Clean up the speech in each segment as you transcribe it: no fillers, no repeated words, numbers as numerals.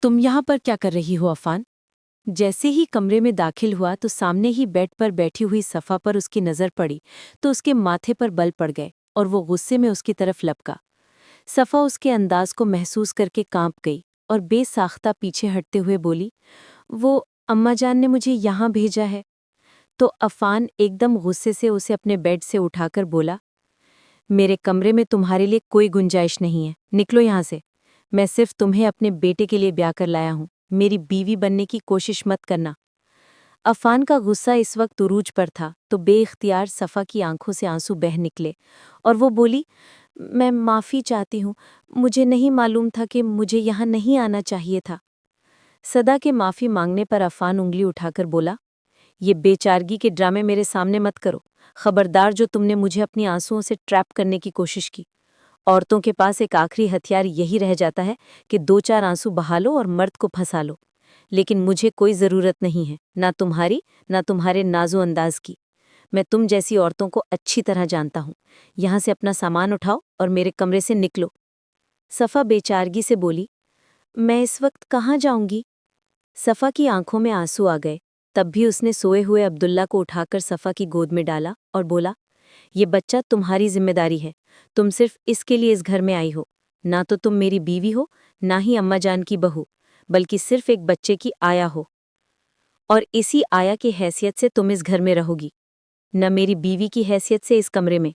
تم یہاں پر کیا کر رہی ہو عفان؟ جیسے ہی کمرے میں داخل ہوا تو سامنے ہی بیڈ پر بیٹھی ہوئی صفا پر اس کی نظر پڑی تو اس کے ماتھے پر بل پڑ گئے اور وہ غصے میں اس کی طرف لپکا۔ صفا اس کے انداز کو محسوس کر کے کانپ گئی اور بے ساختہ پیچھے ہٹتے ہوئے بولی، وہ اماں جان نے مجھے یہاں بھیجا ہے۔ تو عفان ایک دم غصے سے اسے اپنے بیڈ سے اٹھا کر بولا، میرے کمرے میں تمہارے لیے کوئی گنجائش نہیں ہے، نکلو یہاں سے۔ میں صرف تمہیں اپنے بیٹے کے لیے بیاہ کر لایا ہوں، میری بیوی بننے کی کوشش مت کرنا۔ عفان کا غصہ اس وقت عروج پر تھا تو بے اختیار صفا کی آنکھوں سے آنسو بہہ نکلے اور وہ بولی، میں معافی چاہتی ہوں، مجھے نہیں معلوم تھا کہ مجھے یہاں نہیں آنا چاہیے تھا۔ صدا کے معافی مانگنے پر عفان انگلی اٹھا کر بولا، یہ بے چارگی کے ڈرامے میرے سامنے مت کرو، خبردار جو تم نے مجھے اپنی آنسوؤں سے ٹریپ کرنے کی کوشش کی۔ عورتوں کے پاس ایک آخری ہتھیار یہی رہ جاتا ہے کہ دو چار آنسو بہا لو اور مرد کو پھنسا لو، لیکن مجھے کوئی ضرورت نہیں ہے، نہ تمہاری نہ تمہارے نازو انداز کی۔ میں تم جیسی عورتوں کو اچھی طرح جانتا ہوں۔ یہاں سے اپنا سامان اٹھاؤ اور میرے کمرے سے نکلو۔ صفا بے چارگی سے بولی، میں اس وقت کہاں جاؤں گی؟ صفا کی آنکھوں میں آنسو آ گئے، تب بھی اس نے سوئے ہوئے عبداللہ کو اٹھا کر صفا کی گود میں ڈالا اور بولا، یہ بچہ تمہاری ذمہ داری ہے، تم صرف اس کے لیے اس گھر میں آئی ہو، نہ تو تم میری بیوی ہو نہ ہی اماں جان کی بہو، بلکہ صرف ایک بچے کی آیا ہو، اور اسی آیا کی حیثیت سے تم اس گھر میں رہو گی، نہ میری بیوی کی حیثیت سے اس کمرے میں۔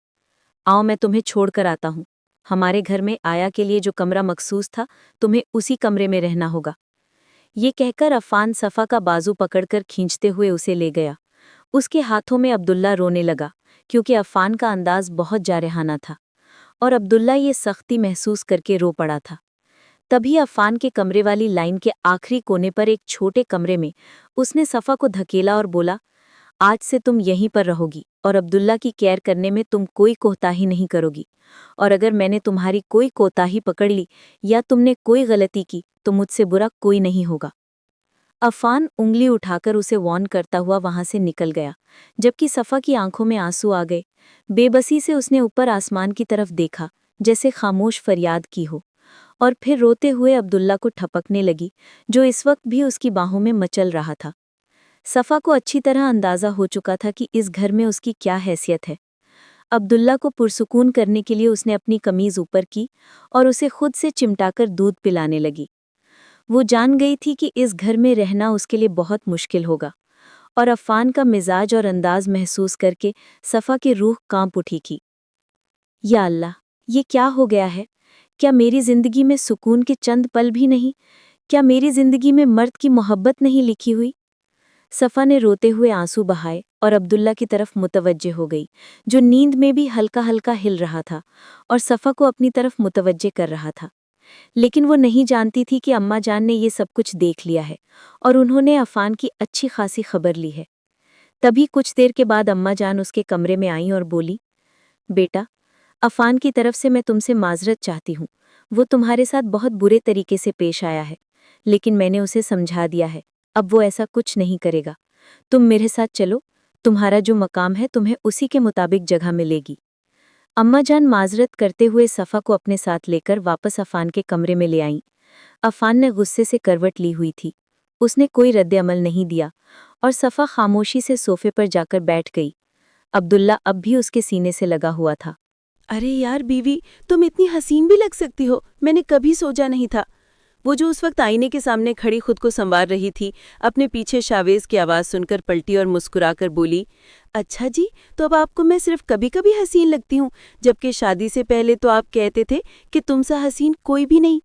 آؤ میں تمہیں چھوڑ کر آتا ہوں، ہمارے گھر میں آیا کے لیے جو کمرہ مخصوص تھا تمہیں اسی کمرے میں رہنا ہوگا۔ یہ کہہ کر عفان صفا کا بازو پکڑ کر کھینچتے ہوئے اسے لے گیا۔ اس کے ہاتھوں میں عبداللہ رونے لگا کیونکہ عفان کا انداز بہت جارحانہ تھا اور عبداللہ یہ سختی محسوس کر کے رو پڑا تھا۔ تبھی عفان کے کمرے والی لائن کے آخری کونے پر ایک چھوٹے کمرے میں اس نے صفا کو دھکیلا اور بولا، آج سے تم یہیں پر رہو گی اور عبداللہ کی کیئر کرنے میں تم کوئی کوتاہی نہیں کرو گی، اور اگر میں نے تمہاری کوئی کوتاہی پکڑ لی یا تم نے کوئی غلطی کی تو مجھ سے برا کوئی نہیں ہوگا۔ عفان انگلی اٹھا کر اسے وارن کرتا ہوا وہاں سے نکل گیا، جبکہ صفا کی آنکھوں میں آنسو آ گئے۔ بے بسی سے اس نے اوپر آسمان کی طرف دیکھا جیسے خاموش فریاد کی ہو، اور پھر روتے ہوئے عبداللہ کو ٹھپکنے لگی جو اس وقت بھی اس کی باہوں میں مچل رہا تھا۔ صفا کو اچھی طرح اندازہ ہو چکا تھا کہ اس گھر میں اس کی کیا حیثیت ہے۔ عبداللہ کو پرسکون کرنے کے لیے اس نے اپنی قمیض اوپر کی اور اسے خود سے چمٹا کر دودھ پلانے لگی۔ وہ جان گئی تھی کہ اس گھر میں رہنا اس کے لیے بہت مشکل ہوگا، اور عفان کا مزاج اور انداز محسوس کر کے صفا کی روح کانپ اٹھی تھی۔ یا اللہ، یہ کیا ہو گیا ہے؟ کیا میری زندگی میں سکون کے چند پل بھی نہیں؟ کیا میری زندگی میں مرد کی محبت نہیں لکھی ہوئی؟ صفا نے روتے ہوئے آنسو بہائے اور عبداللہ کی طرف متوجہ ہو گئی، جو نیند میں بھی ہلکا ہلکا ہل رہا تھا اور صفا کو اپنی طرف متوجہ کر رہا تھا۔ لیکن وہ نہیں جانتی تھی کہ اماں جان نے یہ سب کچھ دیکھ لیا ہے اور انہوں نے عفان کی اچھی خاصی خبر لی ہے۔ تبھی کچھ دیر کے بعد اماں جان اس کے کمرے میں آئیں اور بولی، بیٹا، عفان کی طرف سے میں تم سے معذرت چاہتی ہوں، وہ تمہارے ساتھ بہت برے طریقے سے پیش آیا ہے، لیکن میں نے اسے سمجھا دیا ہے، اب وہ ایسا کچھ نہیں کرے گا۔ تم میرے ساتھ چلو، تمہارا جو مقام ہے تمہیں اسی کے مطابق جگہ ملے گی۔ اماں جان معذرت کرتے ہوئے صفا کو اپنے ساتھ لے کر واپس عفان کے کمرے میں لے آئیں۔ عفان نے غصے سے کروٹ لی ہوئی تھی، اس نے کوئی رد عمل نہیں دیا اور صفا خاموشی سے صوفے پر جا کر بیٹھ گئی۔ عبداللہ اب بھی اس کے سینے سے لگا ہوا تھا۔ ارے یار بیوی، تم اتنی حسین بھی لگ سکتی ہو، میں نے کبھی سوچا نہیں تھا۔ وہ جو اس وقت آئینے کے سامنے کھڑی خود کو سنوار رہی تھی، اپنے پیچھے شاویز کی آواز سن کر پلٹی اور مسکرا کر بولی، اچھا جی، تو اب آپ کو میں صرف کبھی کبھی حسین لگتی ہوں، جبکہ شادی سے پہلے تو آپ کہتے تھے کہ تم سا حسین کوئی بھی نہیں۔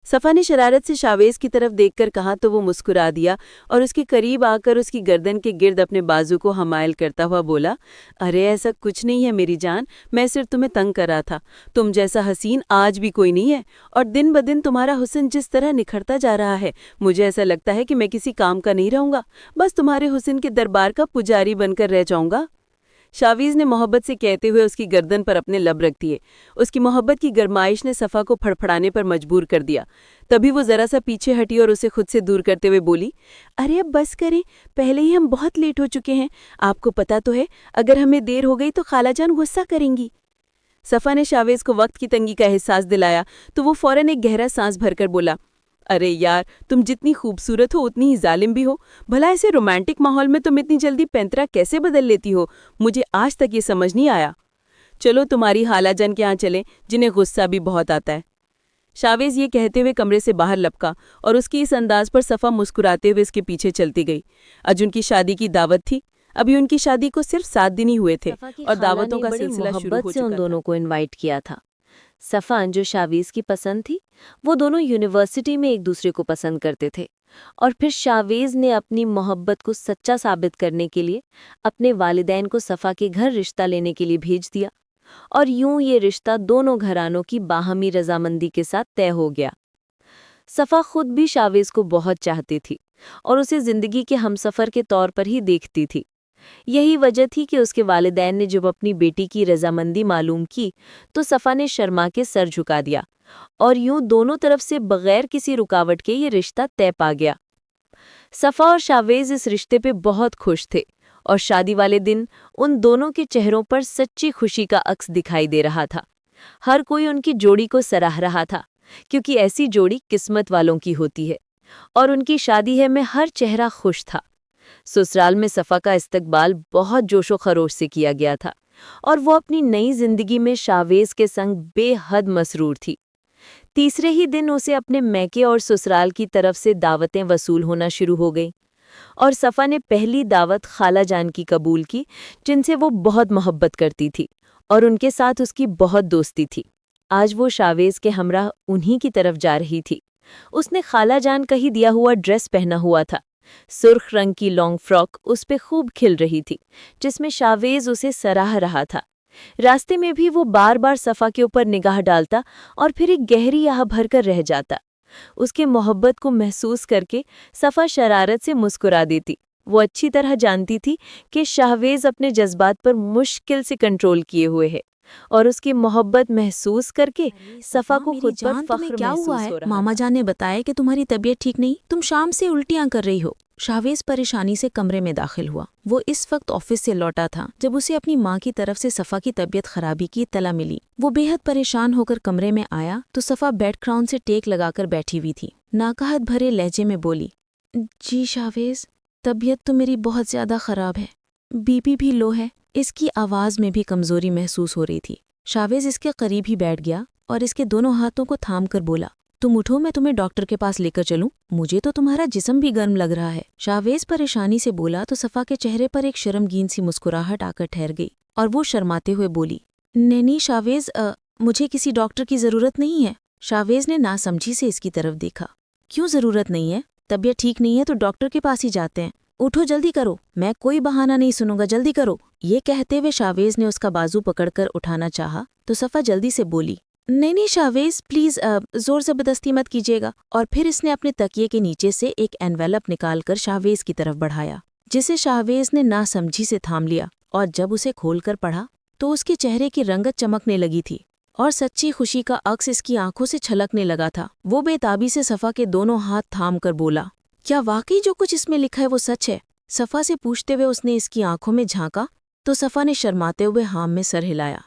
صفا نے شرارت سے شاویز کی طرف دیکھ کر کہا تو وہ مسکرا دیا اور اس کے قریب آ کر اس کی گردن کے گرد اپنے بازو کو حمائل کرتا ہوا بولا، ارے ایسا کچھ نہیں ہے میری جان، میں صرف تمہیں تنگ کر رہا تھا، تم جیسا حسین آج بھی کوئی نہیں ہے، اور دن بدن تمہارا حسن جس طرح نکھرتا جا رہا ہے، مجھے ایسا لگتا ہے کہ میں کسی کام کا نہیں رہوں گا، بس تمہارے حسن کے دربار کا پجاری بن کر رہ جاؤں گا۔ شاویز نے محبت سے کہتے ہوئے اس کی گردن پر اپنے لب رکھ دیے۔ اس کی محبت کی گرمائش نے صفا کو پھڑپھڑانے پر مجبور کر دیا۔ تبھی وہ ذرا سا پیچھے ہٹی اور اسے خود سے دور کرتے ہوئے بولی، ارے اب بس کریں، پہلے ہی ہم بہت لیٹ ہو چکے ہیں، آپ کو پتا تو ہے اگر ہمیں دیر ہو گئی تو خالہ جان غصہ کریں گی۔ صفا نے شاویز کو وقت کی تنگی کا احساس دلایا تو وہ فوراً ایک گہرا سانس بھر کر بولا، ارے یار، تم جتنی خوبصورت ہو اتنی ہی ظالم بھی ہو. بھلا ایسے رومانٹک ماحول میں تم اتنی جلدی پینترا کیسے بدل لیتی ہو؟ مجھے آج تک یہ سمجھ نہیں آیا. چلو تمہاری خالہ جان کے ہاں چلیں، جنہیں غصہ بھی بہت آتا ہے. شاویز یہ کہتے ہوئے کمرے سے باہر لپکا اور اس کی اس انداز پر صفا مسکراتے ہوئے اس کے پیچھے چلتی گئی. آج ان کی شادی کی دعوت تھی. ابھی ان کی شادی کو صرف 7 دن ہی ہوئے تھے اور دعوتوں کا سلسلہ شروع ہو سے ان چکا دونوں تھا. کو انوائٹ کیا تھا. صفان جو شاویز کی پسند تھی، وہ دونوں یونیورسٹی میں ایک دوسرے کو پسند کرتے تھے، اور پھر شاویز نے اپنی محبت کو سچا ثابت کرنے کے لیے اپنے والدین کو صفا کے گھر رشتہ لینے کے لیے بھیج دیا، اور یوں یہ رشتہ دونوں گھرانوں کی باہمی رضامندی کے ساتھ طے ہو گیا. صفا خود بھی شاویز کو بہت چاہتی تھی اور اسے زندگی کے ہمسفر کے طور پر ہی دیکھتی تھی. یہی وجہ تھی کہ اس کے والدین نے جب اپنی بیٹی کی رضامندی معلوم کی تو صفا نے شرما کے سر جھکا دیا، اور یوں دونوں طرف سے بغیر کسی رکاوٹ کے یہ رشتہ طے پا گیا. صفا اور شاویز اس رشتے پہ بہت خوش تھے، اور شادی والے دن ان دونوں کے چہروں پر سچی خوشی کا عکس دکھائی دے رہا تھا. ہر کوئی ان کی جوڑی کو سراہ رہا تھا، کیونکہ ایسی جوڑی قسمت والوں کی ہوتی ہے، اور ان کی شادی ہے میں ہر چہرہ خوش تھا. سسرال میں صفا کا استقبال بہت جوش و خروش سے کیا گیا تھا، اور وہ اپنی نئی زندگی میں شاویز کے سنگ بے حد مسرور تھی. تیسرے ہی دن اسے اپنے میکے اور سسرال کی طرف سے دعوتیں وصول ہونا شروع ہو گئیں، اور صفا نے پہلی دعوت خالہ جان کی قبول کی، جن سے وہ بہت محبت کرتی تھی اور ان کے ساتھ اس کی بہت دوستی تھی. آج وہ شاویز کے ہمراہ انہی کی طرف جا رہی تھی. اس نے خالہ جان کا ہی دیا ہوا ڈریس پہنا ہوا تھا. سرخ رنگ کی لانگ فراک اس پہ خوب کھل رہی تھی، جس میں شاویز اسے سراہ رہا تھا. راستے میں بھی وہ بار بار صفا کے اوپر نگاہ ڈالتا اور پھر ایک گہری آہ بھر کر رہ جاتا. اس کے محبت کو محسوس کر کے صفا شرارت سے مسکرا دیتی. وہ اچھی طرح جانتی تھی کہ شاویز اپنے جذبات پر مشکل سے کنٹرول کیے ہوئے ہے، اور اس کی محبت محسوس کر کے صفا کو خود پر فخر محسوس ہو رہا. ماما جان نے بتایا کہ تمہاری طبیعت ٹھیک نہیں، تم شام سے الٹیاں کر رہی ہو. شاویز پریشانی سے کمرے میں داخل ہوا. وہ اس وقت آفس سے لوٹا تھا جب اسے اپنی ماں کی طرف سے صفا کی طبیعت خرابی کی اطلاع ملی. وہ بے حد پریشان ہو کر کمرے میں آیا تو صفا بیڈ کراؤن سے ٹیک لگا کر بیٹھی ہوئی تھی. ناقہت بھرے لہجے میں بولی، جی شاویز، طبیعت تو میری بہت زیادہ خراب ہے، بی پی بھی لو ہے. اس کی آواز میں بھی کمزوری محسوس ہو رہی تھی. شاویز اس کے قریب ہی بیٹھ گیا اور اس کے دونوں ہاتھوں کو تھام کر بولا، تم اٹھو، میں تمہیں ڈاکٹر کے پاس لے کر چلوں، مجھے تو تمہارا جسم بھی گرم لگ رہا ہے. شاویز پریشانی سے بولا تو صفا کے چہرے پر ایک شرمگین سی مسکراہٹ آ کر ٹھہر گئی، اور وہ شرماتے ہوئے بولی، نہیں شاویز، مجھے کسی ڈاکٹر کی ضرورت نہیں ہے. شاویز نے ناسمجھی سے اس کی طرف دیکھا. کیوں ضرورت نہیں ہے؟ طبیعت ٹھیک نہیں ہے تو ڈاکٹر کے پاس ہی جاتے ہیں. اٹھو، جلدی کرو، میں کوئی بہانہ نہیں سنوں گا، جلدی کرو. یہ کہتے ہوئے شاویز نے اس کا بازو پکڑ کر اٹھانا چاہا تو صفا جلدی سے بولی، نہیں شاویز، پلیز زور زبردستی مت کیجیے گا. اور پھر اس نے اپنے تکیے کے نیچے سے ایک انویلپ نکال کر شاویز کی طرف بڑھایا، جسے شاویز نے ناسمجھی سے تھام لیا، اور جب اسے کھول کر پڑھا تو اس کے چہرے کی رنگت چمکنے لگی تھی اور سچی خوشی کا عکس اس کی آنکھوں سے چھلکنے لگا تھا. وہ بے تابی سے صفا کے دونوں ہاتھ تھام کر بولا، کیا واقعی جو کچھ اس میں لکھا ہے وہ سچ ہے؟ صفا سے پوچھتے ہوئے اس نے اس کی آنکھوں میں جھانکا تو صفا نے شرماتے ہوئے ہاں میں سر ہلایا.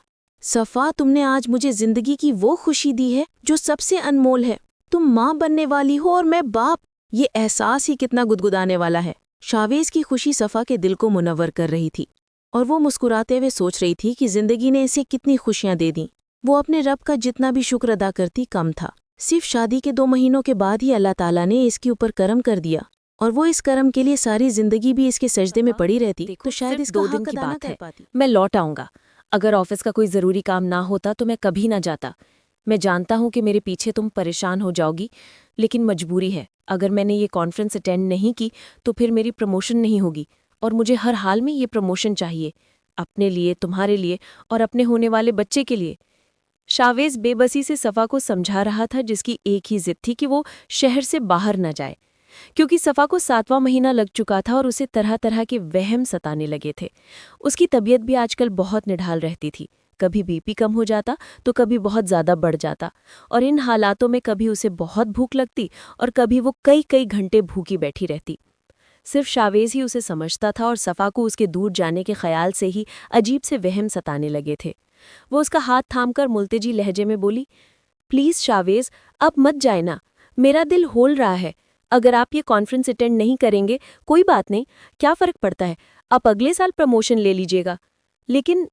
صفا، تم نے آج مجھے زندگی کی وہ خوشی دی ہے جو سب سے انمول ہے. تم ماں بننے والی ہو اور میں باپ. یہ احساس ہی کتنا گدگدانے والا ہے. شاویز کی خوشی صفا کے دل کو منور کر رہی تھی، اور وہ مسکراتے ہوئے سوچ رہی تھی کہ زندگی نے اسے کتنی خوشیاں دے دیں. وہ اپنے رب کا جتنا بھی شکر ادا کرتی کم تھا. صرف شادی کے 2 مہینوں کے بعد ہی اللہ تعالیٰ نے اس کے اوپر کرم کر دیا، اور وہ اس کرم کے لیے ساری زندگی بھی اس کے سجدے میں پڑی رہتی تو شاید اس کا 2 حق دن کی ادا نہ بات کر ہے، پاتی. میں لوٹ آؤں گا. اگر آفس کا کوئی ضروری کام نہ ہوتا تو میں کبھی نہ جاتا. میں جانتا ہوں کہ میرے پیچھے تم پریشان ہو جاؤ گی، لیکن مجبوری ہے. اگر میں نے یہ کانفرنس اٹینڈ نہیں کی تو پھر میری پروموشن نہیں ہوگی، اور مجھے ہر حال میں یہ پروموشن چاہیے، اپنے لیے، تمہارے لیے، اور اپنے ہونے والے بچے کے لیے. شاویز بے بسی سے صفا کو سمجھا رہا تھا، جس کی ایک ہی ضد تھی کہ وہ شہر سے باہر نہ جائے، کیونکہ صفا کو 7واں مہینہ لگ چکا تھا اور اسے طرح طرح کے وہم ستانے لگے تھے. اس کی طبیعت بھی آج کل بہت نڈھال رہتی تھی. کبھی بی پی کم ہو جاتا تو کبھی بہت زیادہ بڑھ جاتا، اور ان حالاتوں میں کبھی اسے بہت بھوک لگتی اور کبھی وہ کئی گھنٹے بھوکی بیٹھی رہتی. صرف شاویز ہی اسے سمجھتا تھا، اور صفا کو اس کے دور جانے کے خیال سے ہی عجیب سے وہم ستانے لگے تھے. وہ اس کا ہاتھ تھام کر ملتجی لہجے میں بولی، پلیز شاویز، اب مت جائے نا، میرا دل ہول رہا ہے. اگر آپ یہ کانفرنس اٹینڈ نہیں کریں گے کوئی بات نہیں، کیا فرق پڑتا ہے، آپ اگلے سال پروموشن لے لیجیے گا. لیکن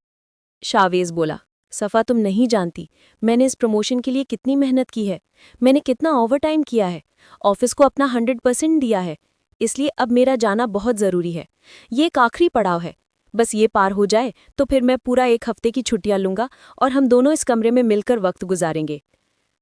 شاویز بولا، صفا تم نہیں جانتی میں نے اس پروموشن کے لیے کتنی محنت کی ہے، میں نے کتنا اوور ٹائم کیا ہے، آفس کو اپنا 100% دیا ہے، اس لیے اب میرا جانا بہت ضروری ہے. یہ ایک آخری پڑاؤ ہے، بس یہ پار ہو جائے تو پھر میں پورا 1 ہفتے کی چھٹیاں لوں گا اور ہم دونوں اس کمرے میں مل کر وقت گزاریں گے.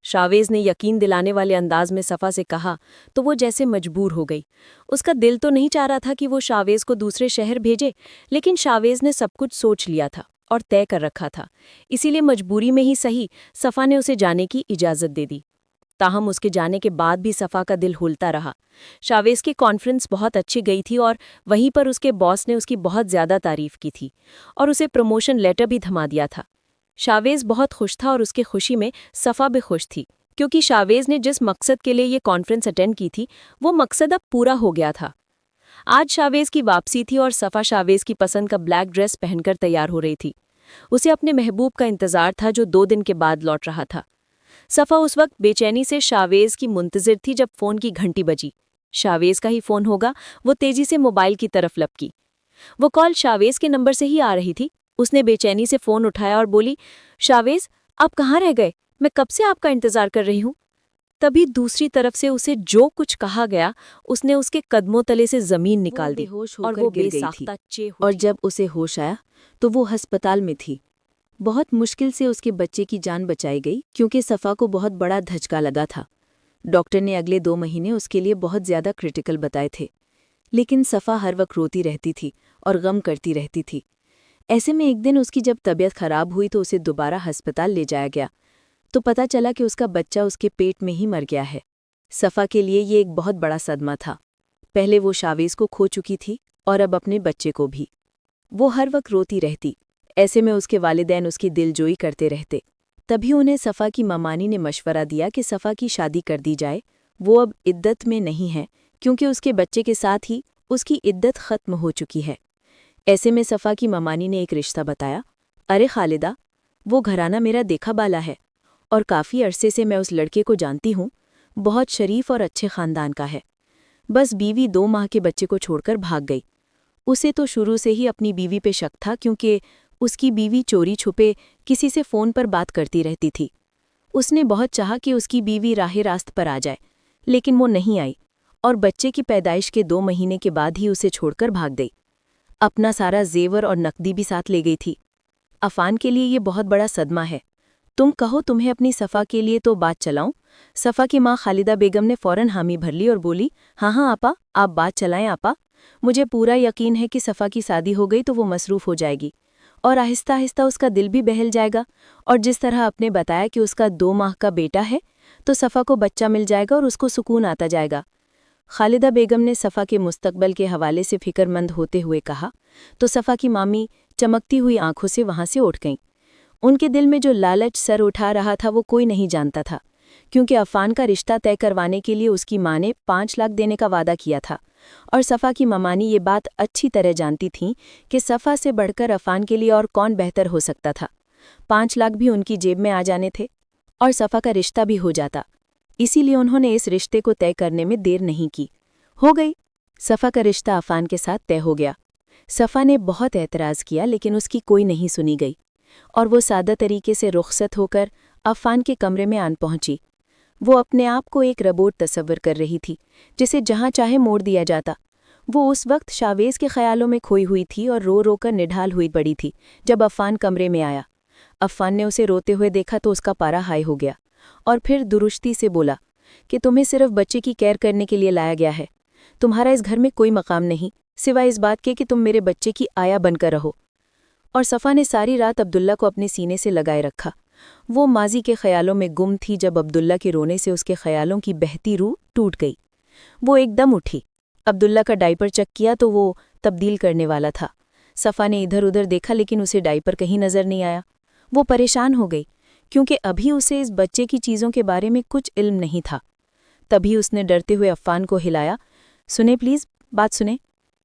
شاویز نے یقین دلانے والے انداز میں صفا سے کہا تو وہ جیسے مجبور ہو گئی. اس کا دل تو نہیں چاہ رہا تھا کہ وہ شاویز کو دوسرے شہر بھیجے، لیکن شاویز نے سب کچھ سوچ لیا تھا اور طے کر رکھا تھا، اسی لیے مجبوری میں ہی صحیح صفا نے اسے جانے کی اجازت دے دی. تاہم اس کے جانے کے بعد بھی صفا کا دل ہولتا رہا. شاویز کی کانفرنس بہت اچھی گئی تھی اور وہیں پر اس کے باس نے اس کی بہت زیادہ تعریف کی تھی اور اسے پروموشن لیٹر بھی تھما دیا تھا. شاویز بہت خوش تھا اور اس کی خوشی میں صفا بھی خوش تھی، کیونکہ شاویز نے جس مقصد کے لیے یہ کانفرنس اٹینڈ کی تھی وہ مقصد اب پورا ہو گیا تھا. آج شاویز کی واپسی تھی اور صفا شاویز کی پسند کا بلیک ڈریس پہن کر تیار ہو رہی تھی. اسے اپنے محبوب کا انتظار تھا جو 2 دن کے بعد لوٹ رہا تھا. صفا اس وقت بے چینی سے شاویز کی منتظر تھی جب فون کی گھنٹی بجی. شاویز کا ہی فون ہوگا، وہ تیزی سے موبائل کی طرف لپکی. وہ کال شاویز کے نمبر سے ہی آ رہی تھی. اس نے بے چینی سے فون اٹھایا اور بولی، شاویز آپ کہاں رہ گئے، میں کب سے آپ کا انتظار کر رہی ہوں. تبھی دوسری طرف سے اسے جو کچھ کہا گیا اس نے اس کے قدموں تلے سے زمین نکال دی اور وہ بے ساختہ چے اور جب اسے ہوش آیا تو وہ ہسپتال میں تھی. بہت مشکل سے اس کے بچے کی جان بچائی گئی کیونکہ صفا کو بہت بڑا دھچکا لگا تھا. ڈاکٹر نے اگلے 2 مہینے اس کے لیے بہت زیادہ کرٹیکل بتائے تھے، لیکن صفا ہر وقت روتی رہتی تھی اور غم کرتی رہتی تھی. ایسے میں ایک دن اس کی جب طبیعت خراب ہوئی تو اسے دوبارہ ہسپتال لے جایا گیا تو پتہ چلا کہ اس کا بچہ اس کے پیٹ میں ہی مر گیا ہے. صفا کے لیے یہ ایک بہت بڑا صدمہ تھا. پہلے وہ شاویز کو کھو چکی تھی اور اب اپنے بچے کو بھی. وہ ہر وقت روتی رہتی. ایسے میں اس کے والدین اس کی دل جوئی کرتے رہتے. تبھی انہیں صفا کی مامانی نے مشورہ دیا کہ صفا کی شادی کر دی جائے. وہ اب عدت میں نہیں ہے کیونکہ اس کے بچے کے ساتھ ہی اس کی عدت ختم ہو چکی ہے. ایسے میں صفا کی مامانی نے ایک رشتہ بتایا. ارے خالدہ، وہ گھرانہ میرا دیکھا بالا ہے اور کافی عرصے سے میں اس لڑکے کو جانتی ہوں. بہت شریف اور اچھے خاندان کا ہے. بس بیوی 2 ماہ کے بچے کو چھوڑ کر بھاگ گئی. اسے تو شروع سے ہی اپنی بیوی پہ شک تھا کیونکہ اس کی بیوی چوری چھپے کسی سے فون پر بات کرتی رہتی تھی. اس نے بہت چاہا کہ اس کی بیوی راہ راست پر آ جائے، لیکن وہ نہیں آئی اور بچے کی پیدائش کے 2 مہینے کے بعد ہی اسے چھوڑ کر بھاگ گئی. اپنا سارا زیور اور نقدی بھی ساتھ لے گئی تھی. عفان کے لیے یہ بہت بڑا صدمہ ہے. تم کہو تمہیں اپنی صفا کے لیے تو بات چلاؤں. صفا کی ماں خالدہ بیگم نے فوراً حامی بھر لی اور بولی، ہاں آپا، آپ بات چلائیں آپا. مجھے پورا یقین ہے کہ صفا کی شادی ہو گئی تو وہ مصروف ہو جائے گی اور آہستہ آہستہ اس کا دل بھی بہل جائے گا. اور جس طرح آپ نے بتایا کہ اس کا 2 ماہ کا بیٹا ہے تو صفا کو بچہ مل جائے گا اور اس کو سکون آتا جائے گا. خالدہ بیگم نے صفا کے مستقبل کے حوالے سے فکر مند ہوتے ہوئے کہا تو صفا کی مامی چمکتی ہوئی آنکھوں سے وہاں سے اٹھ گئیں. ان کے دل میں جو لالچ سر اٹھا رہا تھا وہ کوئی نہیں جانتا تھا، کیونکہ عفان کا رشتہ طے کروانے کے لیے اس کی ماں نے 5 لاکھ دینے کا وعدہ کیا تھا اور صفا کی ممانی یہ بات اچھی طرح جانتی تھیں کہ صفا سے بڑھ کر عفان کے لیے اور کون بہتر ہو سکتا تھا. 5 لاکھ بھی ان کی جیب میں آ جانے تھے اور صفا کا رشتہ بھی ہو جاتا. اسی لیے انہوں نے اس رشتے کو طے کرنے میں دیر نہیں کی. ہو گئی. صفا کا رشتہ عفان کے ساتھ طے ہو گیا. صفا نے بہت اعتراض کیا لیکن اس کی کوئی نہیں سنی گئی اور وہ سادہ طریقے سے رخصت ہو کر عفان کے کمرے میں آن پہنچی. وہ اپنے آپ کو ایک روبوٹ تصور کر رہی تھی جسے جہاں چاہے موڑ دیا جاتا. وہ اس وقت شاویز کے خیالوں میں کھوئی ہوئی تھی اور رو رو کر نڈھال ہوئی پڑی تھی جب عفان کمرے میں آیا. عفان نے اسے روتے ہوئے دیکھا تو اس کا پارا ہائی ہو گیا اور پھر درشتی سے بولا کہ تمہیں صرف بچے کی کیئر کرنے کے لیے لایا گیا ہے. تمہارا اس گھر میں کوئی مقام نہیں سوائے اس بات کے کہ تم میرے بچے کی آیا بن کر رہو. اور صفا نے ساری رات عبداللہ کو اپنے سینے سے لگائے رکھا. وہ ماضی کے خیالوں میں گم تھی جب عبداللہ کے رونے سے اس کے خیالوں کی بہتی روح ٹوٹ گئی. وہ ایک دم اٹھی. عبداللہ کا ڈائپر چیک کیا تو وہ تبدیل کرنے والا تھا. صفا نے ادھر ادھر دیکھا لیکن اسے ڈائپر کہیں نظر نہیں آیا. وہ پریشان ہو گئی کیونکہ ابھی اسے اس بچے کی چیزوں کے بارے میں کچھ علم نہیں تھا. تبھی اس نے ڈرتے ہوئے عفان کو ہلایا. سنیں پلیز، بات سنیں.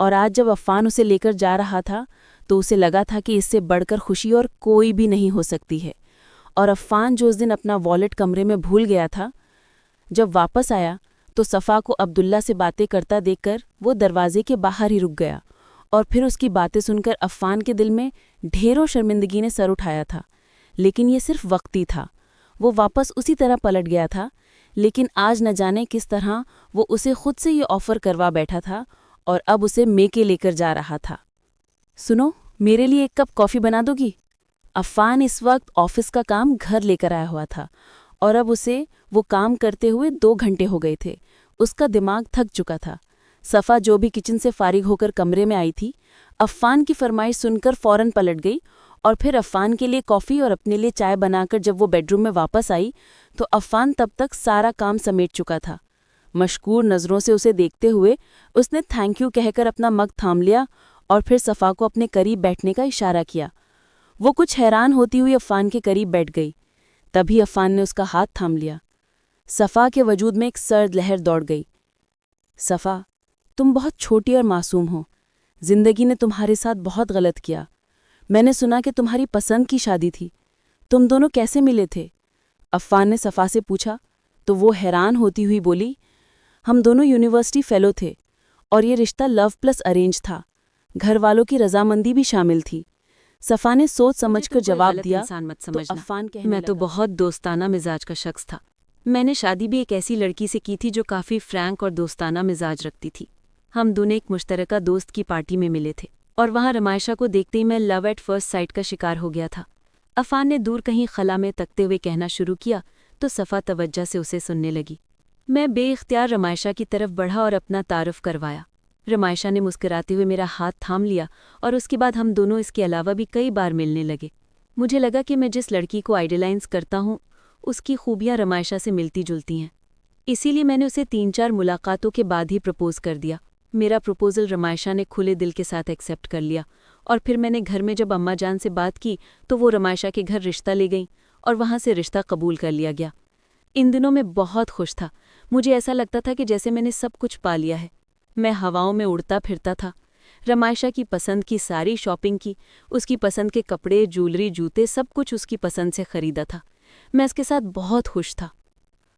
اور آج جب عفان اسے لے کر جا رہا تھا تو اسے لگا تھا کہ اس سے بڑھ کر خوشی اور کوئی بھی نہیں ہو سکتی ہے۔ اور عفان جو اس دن اپنا والٹ کمرے میں بھول گیا تھا، جب واپس آیا تو صفا کو عبداللہ سے باتیں کرتا دیکھ کر وہ دروازے کے باہر ہی رک گیا، اور پھر اس کی باتیں سن کر عفان کے دل میں ڈھیروں شرمندگی نے سر اٹھایا تھا، لیکن یہ صرف وقتی تھا۔ وہ واپس اسی طرح پلٹ گیا تھا، لیکن آج نہ جانے کس طرح وہ اسے خود سے یہ آفر کروا بیٹھا تھا اور اب اسے میکے لے کر جا رہا تھا۔ سنو، میرے لیے ایک کپ کافی بنا دو گی؟ عفان اس وقت آفس کا کام گھر لے کر آیا ہوا تھا، اور اب اسے وہ کام کرتے ہوئے 2 گھنٹے ہو گئے تھے۔ اس کا دماغ تھک چکا تھا۔ صفا جو بھی کچن سے فارغ ہو کر کمرے میں آئی تھی، عفان کی فرمائش سن کر فوراً پلٹ گئی، اور پھر عفان کے لیے کافی اور اپنے لیے چائے بنا کر جب وہ بیڈ روم میں واپس آئی تو عفان تب تک سارا کام سمیٹ چکا تھا۔ مشکور نظروں سے اسے دیکھتے ہوئے اس نے تھینک یو کہہ کر اپنا مگ تھام لیا اور پھر صفا کو اپنے قریب بیٹھنے کا اشارہ کیا۔ وہ کچھ حیران ہوتی ہوئی عفان کے قریب بیٹھ گئی۔ تبھی عفان نے اس کا ہاتھ تھام لیا۔ صفا کے وجود میں ایک سرد لہر دوڑ گئی۔ صفا، تم بہت چھوٹی اور معصوم ہو۔ زندگی نے تمہارے ساتھ بہت غلط کیا۔ میں نے سنا کہ تمہاری پسند کی شادی تھی۔ تم دونوں کیسے ملے تھے؟ عفان نے صفا سے پوچھا تو وہ حیران ہوتی ہوئی بولی، ہم دونوں یونیورسٹی فیلو تھے اور یہ رشتہ لو پلس ارینج تھا۔ گھر والوں کی رضامندی بھی شامل تھی۔ صفا نے سوچ سمجھ کر جواب دیا تو عفان کہنے میں تو لگا، بہت دوستانہ مزاج کا شخص تھا۔ میں نے شادی بھی ایک ایسی لڑکی سے کی تھی جو کافی فرینک اور دوستانہ مزاج رکھتی تھی۔ ہم دونوں ایک مشترکہ دوست کی پارٹی میں ملے تھے اور وہاں رمائشہ کو دیکھتے ہی میں لو ایٹ فرسٹ سائٹ کا شکار ہو گیا تھا۔ عفان نے دور کہیں خلا میں تکتے ہوئے کہنا شروع کیا تو صفا توجہ سے اسے سننے لگی۔ میں بے اختیار رمائشہ کی طرف بڑھا اور اپنا تعارف کروایا۔ رمائشہ نے مسکراتے ہوئے میرا ہاتھ تھام لیا اور اس کے بعد ہم دونوں اس کے علاوہ بھی کئی بار ملنے لگے۔ مجھے لگا کہ میں جس لڑکی کو آئیڈیلائز کرتا ہوں اس کی خوبیاں رمائشہ سے ملتی جلتی ہیں، اسی لیے میں نے اسے 3-4 ملاقاتوں کے بعد ہی پرپوز کر دیا۔ میرا پرپوزل رمائشہ نے کھلے دل کے ساتھ ایکسیپٹ کر لیا، اور پھر میں نے گھر میں جب اماں جان سے بات کی تو وہ رمائشہ کے گھر رشتہ لے گئیں اور وہاں سے رشتہ قبول کر لیا گیا۔ ان دنوں میں بہت خوش تھا۔ مجھے ایسا لگتا تھا کہ جیسے میں نے سب کچھ پا لیا ہے۔ میں ہواؤں میں اڑتا پھرتا تھا۔ رمائشہ کی پسند کی ساری شاپنگ کی، اس کی پسند کے کپڑے، جولری، جوتے، سب کچھ اس کی پسند سے خریدا تھا۔ میں اس کے ساتھ بہت خوش تھا۔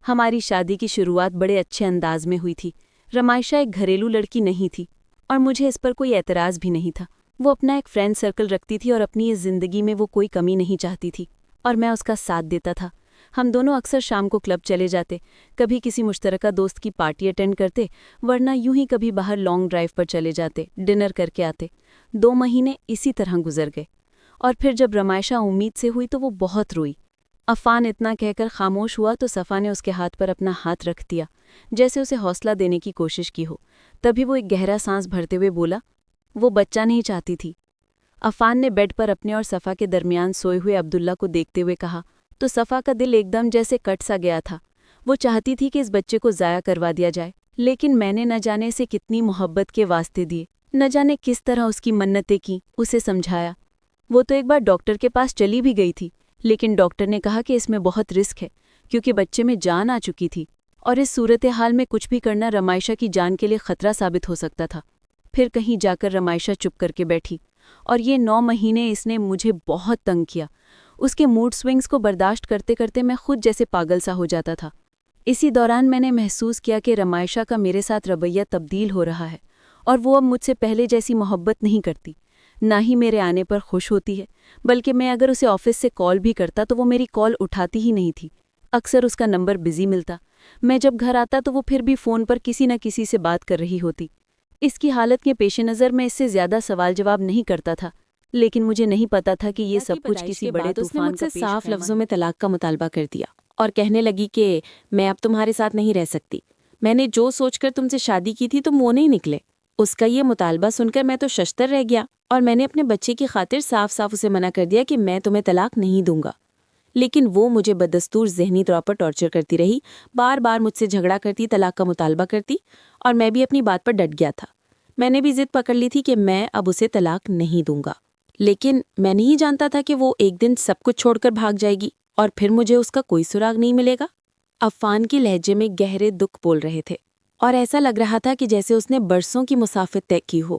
ہماری شادی کی شروعات بڑے اچھے انداز میں ہوئی تھی۔ رمائشہ ایک گھریلو لڑکی نہیں تھی اور مجھے اس پر کوئی اعتراض بھی نہیں تھا۔ وہ اپنا ایک فرینڈ سرکل رکھتی تھی اور اپنی اس زندگی میں وہ کوئی کمی نہیں چاہتی تھی، اور میں اس کا ساتھ دیتا تھا۔ ہم دونوں اکثر شام کو کلب چلے جاتے، کبھی کسی مشترکہ دوست کی پارٹی اٹینڈ کرتے، ورنہ یوں ہی کبھی باہر لانگ ڈرائیو پر چلے جاتے، ڈنر کر کے آتے۔ 2 مہینے اسی طرح گزر گئے، اور پھر جب رمائشہ امید سے ہوئی تو وہ بہت روئی۔ عفان اتنا کہہ کر خاموش ہوا تو صفا نے اس کے ہاتھ پر اپنا ہاتھ رکھ دیا، جیسے اسے حوصلہ دینے کی کوشش کی ہو۔ تبھی وہ ایک گہرا سانس بھرتے ہوئے بولا، وہ بچہ نہیں چاہتی تھی۔ عفان نے بیڈ پر اپنے اور صفا کے درمیان سوئے ہوئے عبداللہ کو دیکھتے ہوئے کہا تو صفا کا دل ایک دم جیسے کٹ سا گیا تھا۔ وہ چاہتی تھی کہ اس بچے کو ضائع کروا دیا جائے، لیکن میں نے نہ جانے سے کتنی محبت کے واسطے دیے، نہ جانے کس طرح اس کی منتیں کی، اسے سمجھایا۔ وہ تو ایک بار ڈاکٹر کے پاس چلی بھی گئی تھی، لیکن ڈاکٹر نے کہا کہ اس میں بہت رسک ہے کیونکہ بچے میں جان آ چکی تھی، اور اس صورتحال میں کچھ بھی کرنا رمائشہ کی جان کے لیے خطرہ ثابت ہو سکتا تھا۔ پھر کہیں جا کر رمائشہ چپ کر کے بیٹھی، اور یہ 9 مہینے اس نے مجھے بہت تنگ کیا۔ اس کے موڈ سوئنگز کو برداشت کرتے کرتے میں خود جیسے پاگل سا ہو جاتا تھا۔ اسی دوران میں نے محسوس کیا کہ رمائشہ کا میرے ساتھ رویہ تبدیل ہو رہا ہے، اور وہ اب مجھ سے پہلے جیسی محبت نہیں کرتی، نہ ہی میرے آنے پر خوش ہوتی ہے، بلکہ میں اگر اسے آفس سے کال بھی کرتا تو وہ میری کال اٹھاتی ہی نہیں تھی۔ اکثر اس کا نمبر بزی ملتا۔ میں جب گھر آتا تو وہ پھر بھی فون پر کسی نہ کسی سے بات کر رہی ہوتی۔ اس کی حالت کے پیش نظر میں اس سے زیادہ سوال جواب نہیں کرتا تھا، لیکن مجھے نہیں پتا تھا کہ یہ سب کچھ کسی بڑے طوفان کا پیش صاف خیمہ لفظوں میں طلاق کا مطالبہ کر دیا اور کہنے لگی کہ میں اب تمہارے ساتھ نہیں رہ سکتی۔ میں نے جو سوچ کر تم سے شادی کی تھی تم وہ نہیں نکلے۔ اس کا یہ مطالبہ سن کر میں تو ششتر رہ گیا، اور میں نے اپنے بچے کی خاطر صاف صاف اسے منع کر دیا کہ میں تمہیں طلاق نہیں دوں گا، لیکن وہ مجھے بدستور ذہنی طور پر ٹارچر کرتی رہی، بار بار مجھ سے جھگڑا کرتی، طلاق کا مطالبہ کرتی، اور میں بھی اپنی بات پر ڈٹ گیا تھا۔ میں نے بھی ضد پکڑ لی تھی کہ میں اب اسے طلاق نہیں دوں گا، لیکن میں نہیں جانتا تھا کہ وہ ایک دن سب کچھ چھوڑ کر بھاگ جائے گی اور پھر مجھے اس کا کوئی سراغ نہیں ملے گا۔ عفان کے لہجے میں گہرے دکھ بول رہے تھے، اور ایسا لگ رہا تھا کہ جیسے اس نے برسوں کی مسافت طے کی ہو۔